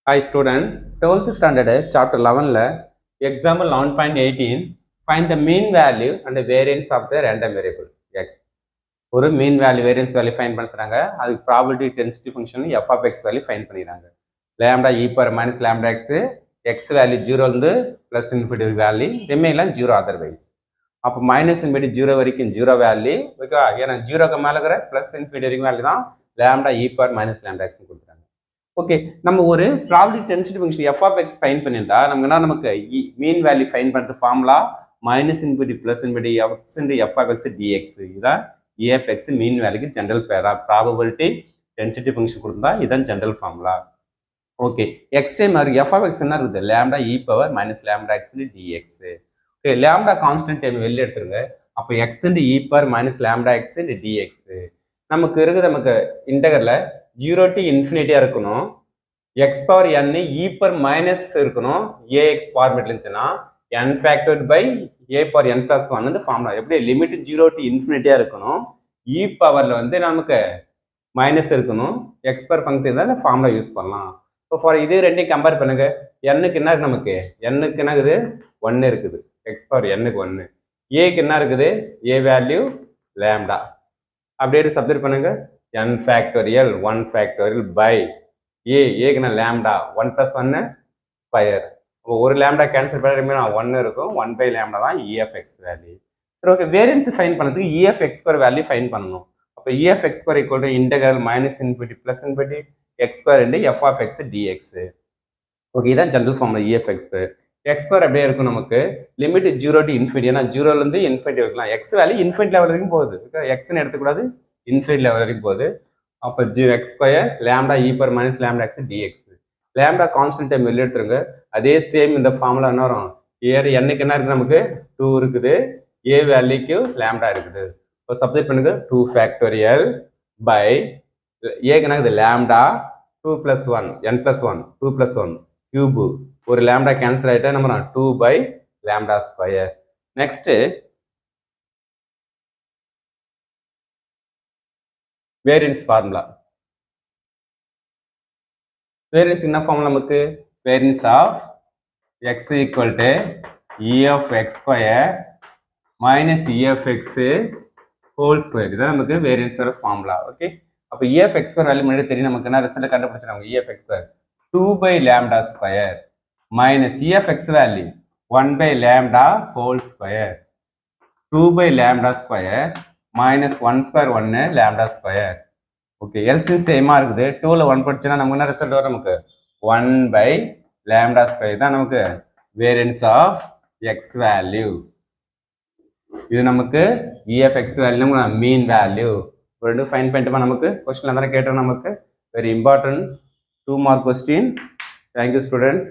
Hi student, 12th standard chapter 11 example 11.18 find the mean value and the variance of the random variable x. ஒரு mean value variance value find பண்ணுறாங்க. அதுக்கு probability density function f of x value find பண்ணிடுறாங்க. lambda e power minus lambda x value 0 இருந்து plus infinity value remain 0 otherwise. அப்போ minus infinity 0 வரைக்கும் 0 value okay, ஏன்னா 0க்கு மேலே இருக்கிற ப்ளஸ் இன்ஃபினிட்டி வரைக்கும் வேல்யூ தான் lambda e power minus lambda x கொடுக்குறாங்க. ஓகே, நம்ம ஒரு probability density function f of x find பண்ணியிருந்தா நமக்கு மீன் வேல்யூ ஃபைண்ட் பண்ணுறது formula minus infinity plus infinity x into f of x dx. இதுதான் EFX மீன் வேல்யூக்கு general probability density function கொடுத்தா இதுதான் general formula. Okay, X time f of x என்ன இருக்குது lambda e power minus lambda x into dx. Okay, lambda constant time வெளியே எடுத்துருங்க. அப்போ x into e power minus lambda x into dx. நமக்கு இன்டகரில் 0 to இன்ஃபினிட்டியாக இருக்கணும். X power n e power minus இருக்கணும். ax ஃபார்மேட்ல இருந்துச்சுன்னா n factorial by a power n plus 1 வந்து ஃபார்முலா. எப்படி லிமிட் 0 to இன்ஃபினிட்டியாக இருக்கணும். e பவரில் நமக்கு மைனஸ் இருக்கணும். எக்ஸ் பவர் ஃபங்க்ஷன் இருந்தால் ஃபார்முலா யூஸ் பண்ணலாம். இப்போ ஃபார் இது ரெண்டையும் கம்பேர் பண்ணுங்க. என்னுக்கு என்ன இருக்குது நமக்கு என்னுக்கு என்ன இருக்குது 1 இருக்குது. எக்ஸ் பவர் என்னுக்கு 1. ஏக்கு என்ன இருக்குது a வேல்யூ லேம்டா. அப்படியே சப்ஸ்டிட்யூட் பண்ணுங்க. n ஃபேக்டோரியல் 1 ஃபேக்டோரியல் பை ஏக்கு நான் லேம்டா 1 + 1 ஸ்கொயர். ஒரு லேம்டா கேன்சல் பண்ணி 1 இருக்கும். 1 பை லேம்டா தான் EFX வேல்யூ. சரி, ஓகே, வேரியன்ஸ் ஃபைன் பண்ணதுக்கு EFX ஸ்கொயர் வேல்யூ ஃபைன் பண்ணணும். அப்போ EFX square equal to integral minus infinity plus infinity x square into f of x dx. Okay, இதான் general formula EFX square. X square அப்படியே இருக்கும். நமக்கு limit 0 to infinity, ஏன்னா 0லேருந்து infinity இருக்கலாம். X value infinity level வரைக்கும் போகுது. எக்ஸ்ன்னு எடுத்துக்கூடாது, இன்ஃபினிட்டி லெவல் வரைக்கும் போகுது. அப்போ X square lambda e power minus lambda x dx. Lambda constant time வெளியே எடுத்துருங்க. அதே சேம் இந்த ஃபார்முலா என்ன வரும், என்னுக்கு என்ன இருக்குது நமக்கு 2 இருக்குது. a வேல்யூக்கு லேம்டா இருக்குது. இப்போ சப்ஸ்டிட்யூட் பண்ணுங்க. 2 ஃபேக்டோரியல் பை ஏக்கு என்ன இருக்குது லேம்டா 2 + 1 n + 1 2 + 1 கியூபு. ஒரு லேம்டா கேன்சல் ஆகிட்டா நம்ம 2 by lambda square. Next variance formula. Variance என்ன ஃபார்முலா நமக்கு variance of x equal to EFX square minus EFX whole square. இதுதான் நமக்கு வேரியன்ஸோட ஃபார்முலா. ஓகே, அப்போ EFX ஸ்கொயர் வேல்யூ முன்னாடி தெரியும். நமக்கு என்ன ரிசல்ட் கண்டுபிடிச்சிருக்காங்க. EFX square 2 by lambda square minus EFX value 1 by lambda whole square. 2 by lambda square minus 1 square 1 lambda square. Okay, LCM சேமாக இருக்குது. 2ல் 1 படிச்சுன்னா நமக்கு என்ன ரிசல்ட் வரும், நமக்கு 1 பை லேம்டா ஸ்கொயர் தான் நமக்கு வேரியன்ஸ் ஆஃப் எக்ஸ் வேல்யூ. இது நமக்கு EFX வேல்யூ மீன் வேல்யூ. ரெண்டு ஃபைன் பண்ணிட்டுமா நமக்கு கொஸ்டின் அந்த கேட்டோம். நமக்கு very important 2 mark question. Thank you student.